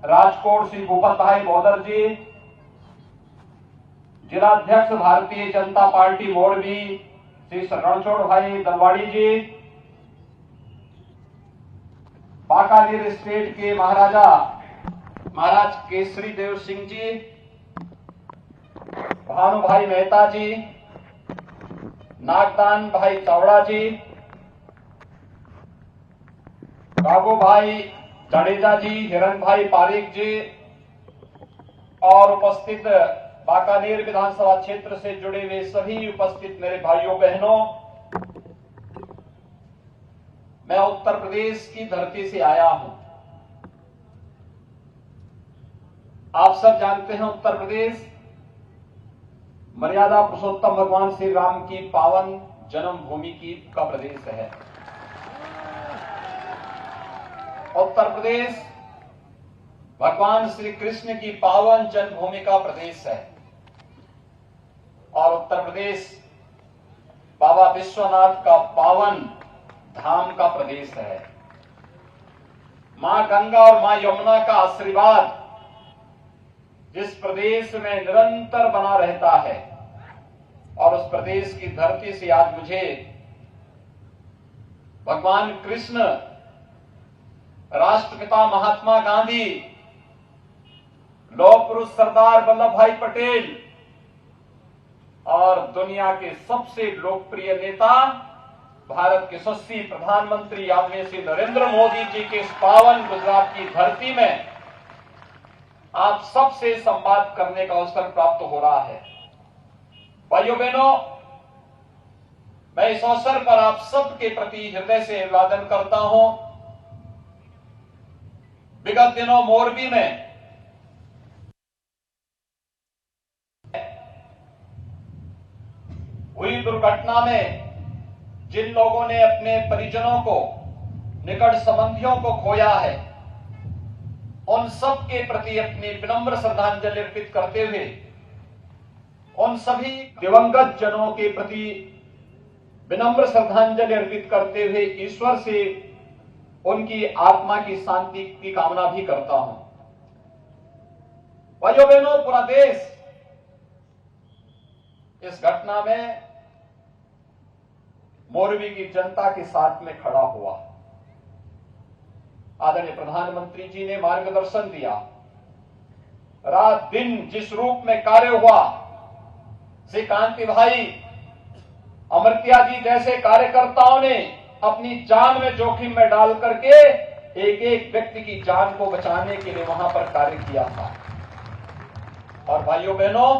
राजकोट श्री भूपत भाई बौदर जी, जिलाध्यक्ष भारतीय जनता पार्टी मोरबी श्री रणछोड़ भाई दलवाड़ी जी, बाकानेर स्टेट के महाराजा महाराज केसरी देव सिंह जी, भानु भाई मेहता जी, नागदान भाई चावड़ा जी, काबू भाई जडेजा जी, हिरण भाई पारिक जी और उपस्थित बाकानेर विधानसभा क्षेत्र से जुड़े हुए सभी उपस्थित मेरे भाइयों बहनों, मैं उत्तर प्रदेश की धरती से आया हूं। आप सब जानते हैं उत्तर प्रदेश मर्यादा पुरुषोत्तम भगवान श्री राम की पावन जन्मभूमि का प्रदेश है। उत्तर प्रदेश भगवान श्री कृष्ण की पावन जन्मभूमि का प्रदेश है और उत्तर प्रदेश बाबा विश्वनाथ का पावन धाम का प्रदेश है। मां गंगा और मां यमुना का आशीर्वाद जिस प्रदेश में निरंतर बना रहता है और उस प्रदेश की धरती से आज मुझे भगवान कृष्ण, राष्ट्रपिता महात्मा गांधी, लौह पुरुष सरदार वल्लभ भाई पटेल और दुनिया के सबसे लोकप्रिय नेता भारत के यशस्वी प्रधानमंत्री आदरणीय श्री नरेंद्र मोदी जी के इस पावन गुजरात की धरती में आप सबसे संवाद करने का अवसर प्राप्त हो रहा है। भाइयों बहनों, मैं इस अवसर पर आप सबके प्रति हृदय से अभिवादन करता हूं। विगत दिनों मोरबी में हुई दुर्घटना में जिन लोगों ने अपने परिजनों को, निकट संबंधियों को खोया है, उन सब के प्रति अपनी विनम्र श्रद्धांजलि अर्पित करते हुए उन सभी दिवंगत जनों के प्रति विनम्र श्रद्धांजलि अर्पित करते हुए ईश्वर से उनकी आत्मा की शांति की कामना भी करता हूं। भाइयों बहनों, पूरा देश इस घटना में मोरबी की जनता के साथ में खड़ा हुआ। आदरणीय प्रधानमंत्री जी ने मार्गदर्शन दिया। रात दिन जिस रूप में कार्य हुआ, श्री कांति भाई अमृत्या जी जैसे कार्यकर्ताओं ने अपनी जान में जोखिम में डाल करके एक एक व्यक्ति की जान को बचाने के लिए वहां पर कार्य किया था। और भाइयों बहनों,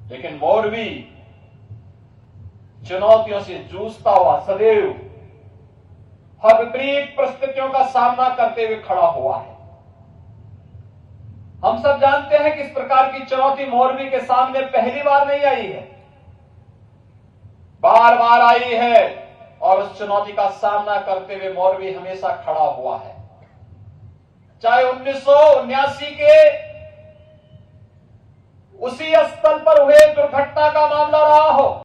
लेकिन मोरबी चुनौतियों से जूझता हुआ सदैव हर विपरीत परिस्थितियों का सामना करते हुए खड़ा हुआ है। हम सब जानते हैं कि इस प्रकार की चुनौती मोरबी के सामने पहली बार नहीं आई है, बार बार आई है और उस चुनौती का सामना करते हुए मोरबी हमेशा खड़ा हुआ है। चाहे 1979 के उसी स्थल पर हुए दुर्घटना का मामला रहा हो,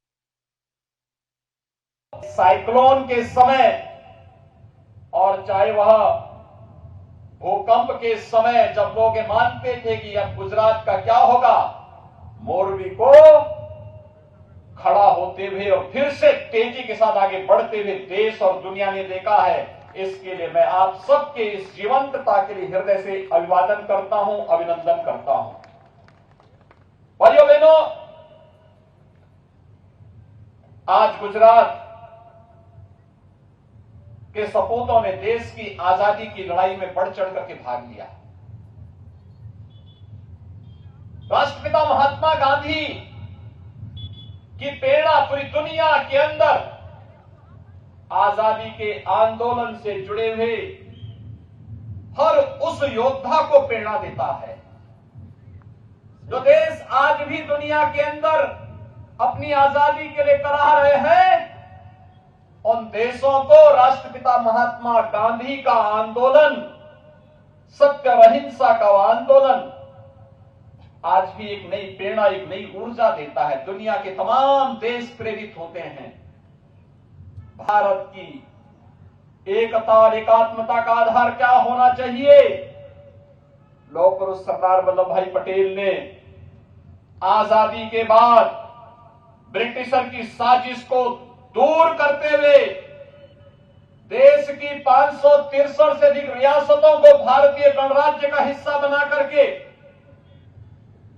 साइक्लोन के समय, और चाहे वह भूकंप के समय जब लोग मानते थे कि अब गुजरात का क्या होगा, मोरबी को खड़ा होते हुए और फिर से तेजी के साथ आगे बढ़ते हुए देश और दुनिया ने देखा है। इसके लिए मैं आप सबके इस जीवंतता के लिए हृदय से अभिवादन करता हूं, अभिनंदन करता हूं। भाइयों बहनों, आज गुजरात के सपूतों ने देश की आजादी की लड़ाई में बढ़ चढ़ करके भाग लिया। राष्ट्रपिता महात्मा गांधी की प्रेरणा पूरी दुनिया के अंदर आजादी के आंदोलन से जुड़े हुए हर उस योद्धा को प्रेरणा देता है। जो देश आज भी दुनिया के अंदर अपनी आजादी के लिए कराह रहे हैं, उन देशों को राष्ट्रपिता महात्मा गांधी का आंदोलन, सत्य और अहिंसा का आंदोलन आज भी एक नई प्रेरणा, एक नई ऊर्जा देता है। दुनिया के तमाम देश प्रेरित होते हैं भारत की एकता और एकात्मता का आधार क्या होना चाहिए? लौह पुरुष सरदार वल्लभ भाई पटेल ने आजादी के बाद ब्रिटिशर की साजिश को दूर करते हुए देश की 563 से अधिक रियासतों को भारतीय गणराज्य का हिस्सा बना करके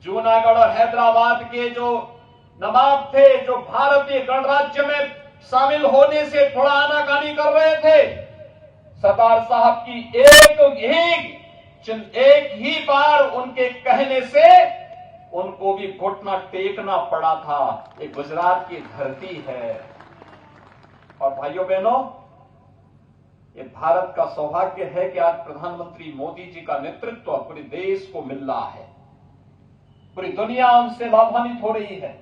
जूनागढ़ और हैदराबाद के जो नवाब थे, जो भारतीय गणराज्य में शामिल होने से थोड़ा आनाकानी कर रहे थे, सरदार साहब की एक ही बार उनके कहने से उनको भी घुटना टेकना पड़ा था। ये गुजरात की धरती है। और भाइयों बहनों, ये भारत का सौभाग्य है कि आज प्रधानमंत्री मोदी जी का नेतृत्व पूरे देश को मिल रहा है। पूरी दुनिया उनसे लाभान्वित हो रही है।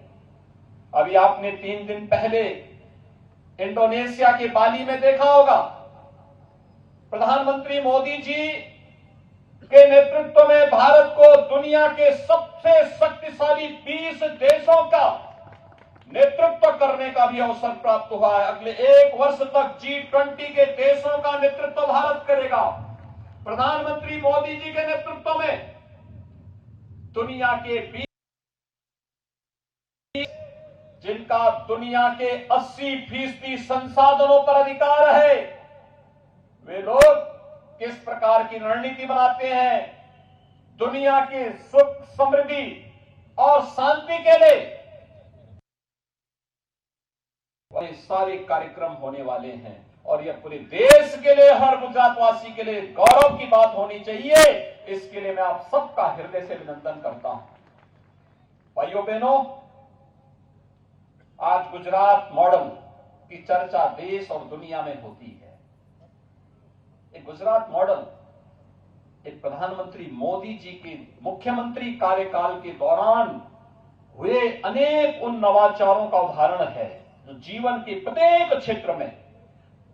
अभी आपने 3 दिन पहले इंडोनेशिया के बाली में देखा होगा, प्रधानमंत्री मोदी जी के नेतृत्व में भारत को दुनिया के सबसे शक्तिशाली 20 देशों का नेतृत्व करने का भी अवसर प्राप्त हुआ है। अगले 1 वर्ष तक G20 के देशों का नेतृत्व भारत करेगा। प्रधानमंत्री मोदी जी के नेतृत्व में दुनिया के 20 जिनका दुनिया के 80% संसाधनों पर अधिकार है, वे लोग किस प्रकार की रणनीति बनाते हैं दुनिया के सुख, समृद्धि और शांति के लिए। ये सारे कार्यक्रम होने वाले हैं और यह पूरे देश के लिए, हर गुजरातवासी के लिए गौरव की बात होनी चाहिए। इसके लिए मैं आप सबका हृदय से अभिनंदन करता हूं। भाइयों बहनों, आज गुजरात मॉडल की चर्चा देश और दुनिया में होती है। एक गुजरात मॉडल एक प्रधानमंत्री मोदी जी के मुख्यमंत्री कार्यकाल के दौरान हुए अनेक उन नवाचारों का उदाहरण है जो जीवन के प्रत्येक क्षेत्र में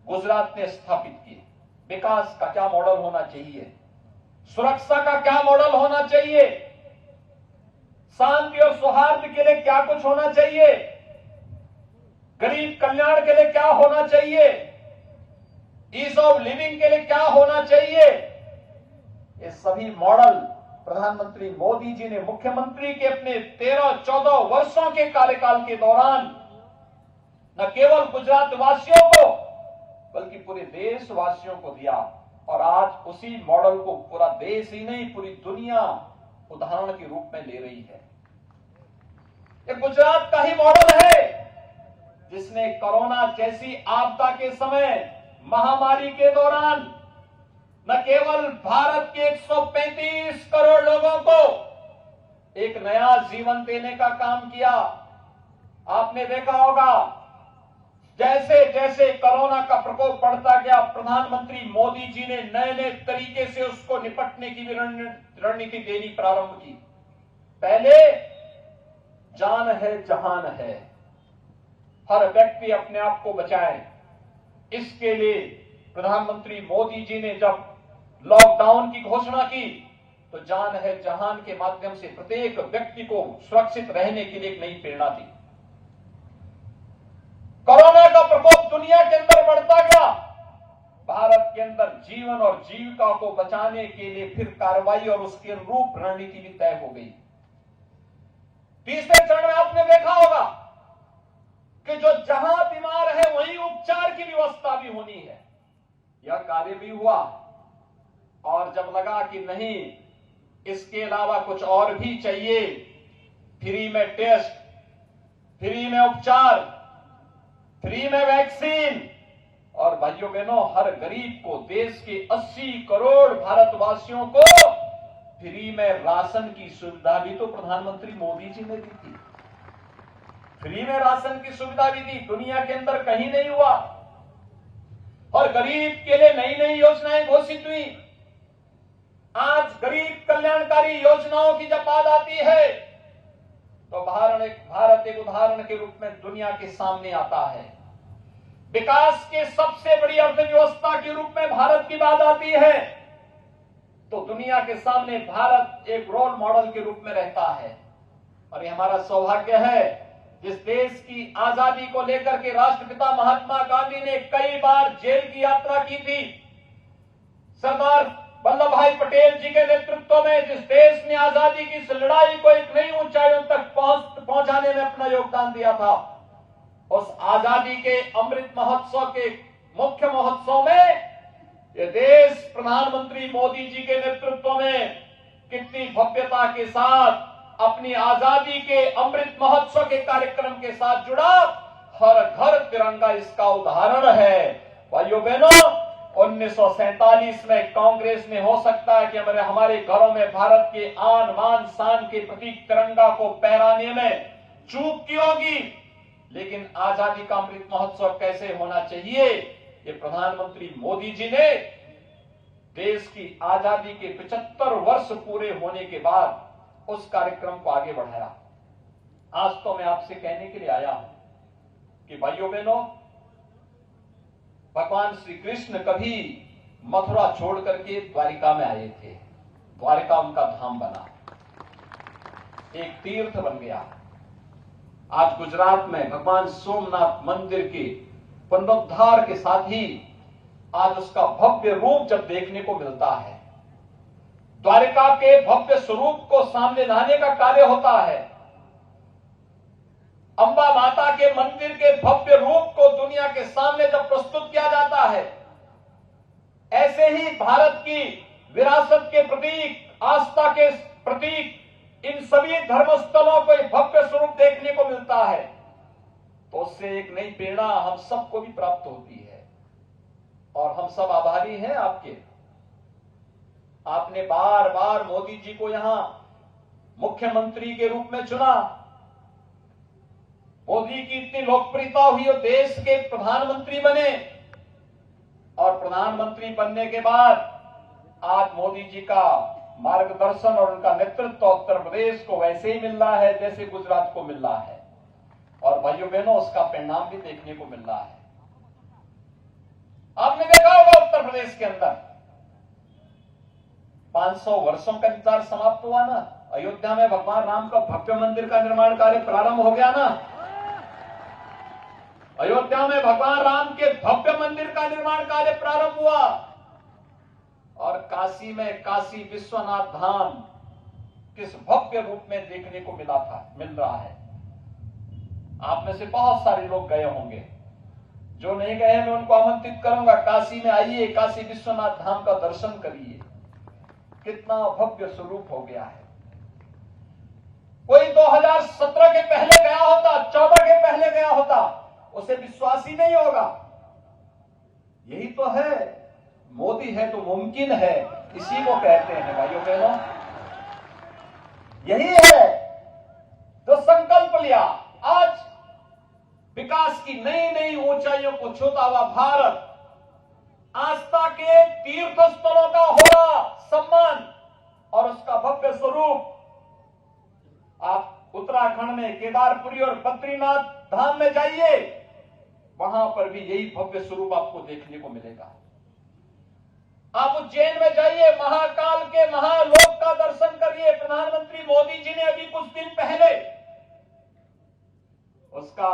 गुजरात ने स्थापित किए। विकास का क्या मॉडल होना चाहिए, सुरक्षा का क्या मॉडल होना चाहिए, शांति और सौहार्द के लिए क्या कुछ होना चाहिए, गरीब कल्याण के लिए क्या होना चाहिए, ईज ऑफ लिविंग के लिए क्या होना चाहिए, ये सभी मॉडल प्रधानमंत्री मोदी जी ने मुख्यमंत्री के अपने 13-14 वर्षों के कार्यकाल के दौरान न केवल गुजरात वासियों को बल्कि पूरे देशवासियों को दिया। और आज उसी मॉडल को पूरा देश ही नहीं, पूरी दुनिया उदाहरण के रूप में ले रही है। ये गुजरात का ही मॉडल है जिसने कोरोना जैसी आपदा के समय, महामारी के दौरान न केवल भारत के 135 करोड़ लोगों को एक नया जीवन देने का काम किया। आपने देखा होगा, जैसे जैसे कोरोना का प्रकोप बढ़ता गया, प्रधानमंत्री मोदी जी ने नए नए तरीके से उसको निपटने की भी रणनीति देनी प्रारंभ की। पहले जान है जहान है, हर व्यक्ति अपने आप को बचाए। इसके लिए प्रधानमंत्री मोदी जी ने जब लॉकडाउन की घोषणा की तो जान है जहान के माध्यम से प्रत्येक व्यक्ति को सुरक्षित रहने के लिए एक नई प्रेरणा दी। कोरोना का प्रकोप दुनिया के अंदर बढ़ता गया, भारत के अंदर जीवन और जीविका को बचाने के लिए फिर कार्रवाई और उसके अनुरूप रणनीति भी तय हो गई। तीसरे चरण में आपने देखा होगा कि जो जहां बीमार है वहीं उपचार की व्यवस्था भी होनी है। यह कार्य भी हुआ और जब लगा कि नहीं, इसके अलावा कुछ और भी चाहिए, फ्री में टेस्ट, फ्री में उपचार, फ्री में वैक्सीन, और भाइयों बहनों, हर गरीब को, देश के 80 करोड़ भारतवासियों को फ्री में राशन की सुविधा भी तो प्रधानमंत्री मोदी जी ने दी थी। फ्री में राशन की सुविधा भी दी, दुनिया के अंदर कहीं नहीं हुआ। और गरीब के लिए नई नई योजनाएं घोषित हुई। आज गरीब कल्याणकारी योजनाओं की जब बात आती है तो भारत एक उदाहरण के रूप में दुनिया के सामने आता है। विकास के सबसे बड़ी अर्थव्यवस्था के रूप में भारत की बात आती है तो दुनिया के सामने भारत एक रोल मॉडल के रूप में रहता है। और ये हमारा सौभाग्य है जिस देश की आजादी को लेकर के राष्ट्रपिता महात्मा गांधी ने कई बार जेल की यात्रा की थी, सरदार वल्लभ भाई पटेल जी के नेतृत्व में जिस देश ने आजादी की इस लड़ाई को एक नई ऊंचाइयों तक पहुंचाने में अपना योगदान दिया था, उस आजादी के अमृत महोत्सव के मुख्य महोत्सव में ये देश प्रधानमंत्री मोदी जी के नेतृत्व में कितनी भव्यता के साथ अपनी आजादी के अमृत महोत्सव के कार्यक्रम के साथ जुड़ा। हर घर तिरंगा इसका उदाहरण है। भाइयों बहनों, 1947 में कांग्रेस ने हो सकता है कि हमारे घरों में भारत के आन बान शान के प्रतीक तिरंगा को फहराने में चूक की होगी, लेकिन आजादी का अमृत महोत्सव कैसे होना चाहिए, ये प्रधानमंत्री मोदी जी ने देश की आजादी के 75 वर्ष पूरे होने के बाद उस कार्यक्रम को आगे बढ़ाया। आज तो मैं आपसे कहने के लिए आया हूं कि भाइयों बहनों, भगवान श्री कृष्ण कभी मथुरा छोड़ करके द्वारिका में आए थे। द्वारिका उनका धाम बना, एक तीर्थ बन गया। आज गुजरात में भगवान सोमनाथ मंदिर के पुनरुद्धार के साथ ही आज उसका भव्य रूप जब देखने को मिलता है, द्वारिका के भव्य स्वरूप को सामने लाने का कार्य होता है, अंबा माता के मंदिर के भव्य रूप को दुनिया के सामने जब प्रस्तुत किया जाता है, ऐसे ही भारत की विरासत के प्रतीक, आस्था के प्रतीक, इन सभी धर्मस्थलों को एक भव्य स्वरूप देखने को मिलता है, तो उससे एक नई प्रेरणा हम सबको भी प्राप्त होती है। और हम सब आभारी हैं आपके। आपने बार बार मोदी जी को यहां मुख्यमंत्री के रूप में चुना। मोदी की इतनी लोकप्रियता हुई और देश के प्रधानमंत्री बने, और प्रधानमंत्री बनने के बाद आज मोदी जी का मार्गदर्शन और उनका नेतृत्व उत्तर प्रदेश को वैसे ही मिल रहा है जैसे गुजरात को मिल रहा है। और भाइयों बहनों, उसका परिणाम भी देखने को मिल रहा है। आपने देखा होगा उत्तर प्रदेश के अंदर 500 वर्षों का इंतजार समाप्त हुआ ना। अयोध्या में भगवान राम का भव्य मंदिर का निर्माण कार्य प्रारंभ हो गया ना। अयोध्या में भगवान राम के भव्य मंदिर का निर्माण कार्य प्रारंभ हुआ। और काशी में काशी विश्वनाथ धाम किस भव्य रूप में देखने को मिल रहा है। आप में से बहुत सारे लोग गए होंगे, जो नहीं गए मैं उनको आमंत्रित करूंगा, काशी में आइए, काशी विश्वनाथ धाम का दर्शन करिए। कितना भव्य स्वरूप हो गया है। कोई 2017 के पहले गया होता, 14 के पहले गया होता, उसे विश्वास ही नहीं होगा। यही तो है, मोदी है तो मुमकिन है, इसी को कहते हैं भाइयों बहनों। यही है तो संकल्प लिया। आज विकास की नई नई ऊंचाइयों को छूता हुआ भारत, आस्था के तीर्थ स्थलों का हो रहा सम्मान और उसका भव्य स्वरूप। आप उत्तराखंड में केदारपुरी और बद्रीनाथ धाम में जाइए, वहां पर भी यही भव्य स्वरूप आपको देखने को मिलेगा। आप उज्जैन में जाइए, महाकाल के महालोक का दर्शन करिए। प्रधानमंत्री मोदी जी ने अभी कुछ दिन पहले उसका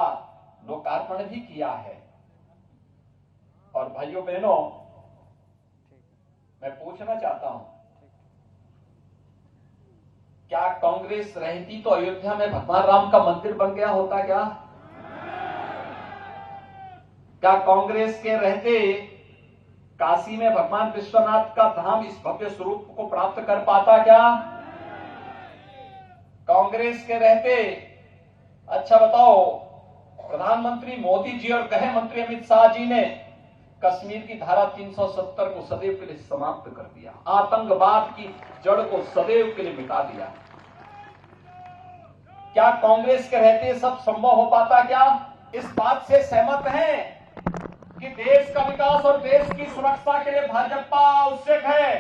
लोकार्पण भी किया है। और भाइयों बहनों, मैं पूछना चाहता हूं, क्या कांग्रेस रहती तो अयोध्या में भगवान राम का मंदिर बन गया होता क्या? क्या कांग्रेस के रहते काशी में भगवान विश्वनाथ का धाम इस भव्य स्वरूप को प्राप्त कर पाता क्या? कांग्रेस के रहते, अच्छा बताओ, प्रधानमंत्री मोदी जी और गृह मंत्री अमित शाह जी ने कश्मीर की धारा 370 को सदैव के लिए समाप्त कर दिया, आतंकवाद की जड़ को सदैव के लिए मिटा दिया। क्या कांग्रेस के रहते सब संभव हो पाता क्या? इस बात से सहमत हैं कि देश का विकास और देश की सुरक्षा के लिए भाजपा आवश्यक है?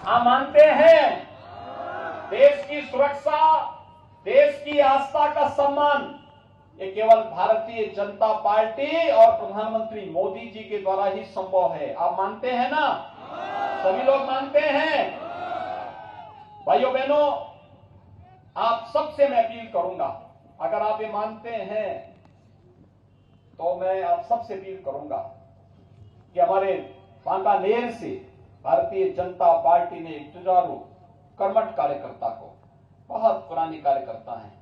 आप मानते हैं देश की सुरक्षा, देश की आस्था का सम्मान ये केवल भारतीय जनता पार्टी और प्रधानमंत्री मोदी जी के द्वारा ही संभव है। आप मानते हैं ना? सभी लोग मानते हैं। भाइयों बहनों, आप सबसे मैं अपील करूंगा, अगर आप ये मानते हैं तो मैं आप सबसे अपील करूंगा कि हमारे बांकानेर से भारतीय जनता पार्टी ने एक जुझारू कर्मठ कार्यकर्ता को, बहुत पुराने कार्यकर्ता हैं,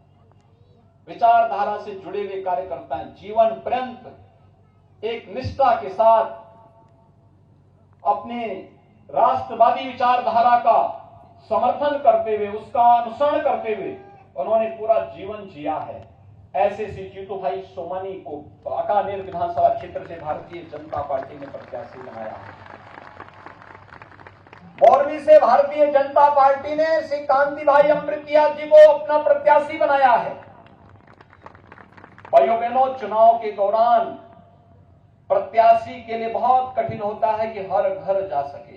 विचारधारा से जुड़े हुए कार्यकर्ता हैं, जीवन पर्यंत एक निष्ठा के साथ अपने राष्ट्रवादी विचारधारा का समर्थन करते हुए, उसका अनुसरण करते हुए उन्होंने पूरा जीवन जिया है। ऐसे श्री जीतू भाई सोमानी को बांकानेर विधानसभा क्षेत्र से भारतीय जनता पार्टी ने प्रत्याशी बनाया है। मोरबी से भारतीय जनता पार्टी ने श्री कांति भाई अमृतिया जी को अपना प्रत्याशी बनाया है। भाइयों बहनों, चुनाव के दौरान प्रत्याशी के लिए बहुत कठिन होता है कि हर घर जा सके।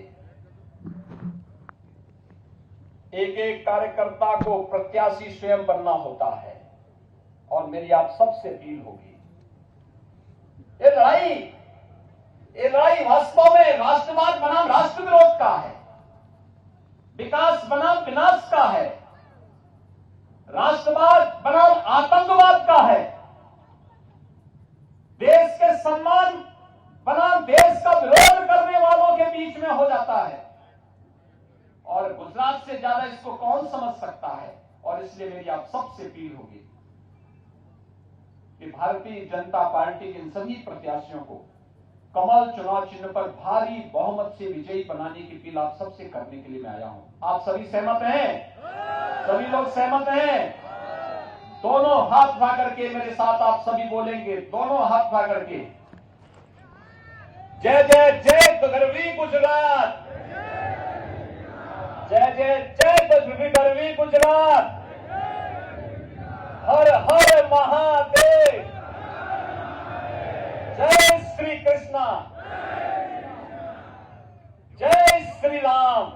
एक एक कार्यकर्ता को प्रत्याशी स्वयं बनना होता है और मेरी आप सबसे अपील होगी, ये लड़ाई वास्तव में राष्ट्रवाद बनाम राष्ट्र विरोध का है, विकास बनाम विनाश का है, राष्ट्रवाद बनाम आतंकवाद का है, देश के सम्मान बनाम देश का विरोध करने वालों के बीच में हो जाता है। और गुजरात से ज्यादा इसको कौन समझ सकता है। और इसलिए मेरी आप सबसे अपील होगी कि भारतीय जनता पार्टी के इन सभी प्रत्याशियों को कमल चुनाव चिन्ह पर भारी बहुमत से विजयी बनाने की अपील आप सबसे करने के लिए मैं आया हूं। आप सभी सहमत हैं? सभी लोग सहमत हैं? दोनों हाथ उठा करके मेरे साथ आप सभी बोलेंगे, दोनों हाथ उठा करके, जय जय जय गरवी गुजरात, जय जय जय गरवी गुजरात, हर हर महादेव, जय श्री कृष्णा, जय श्री राम।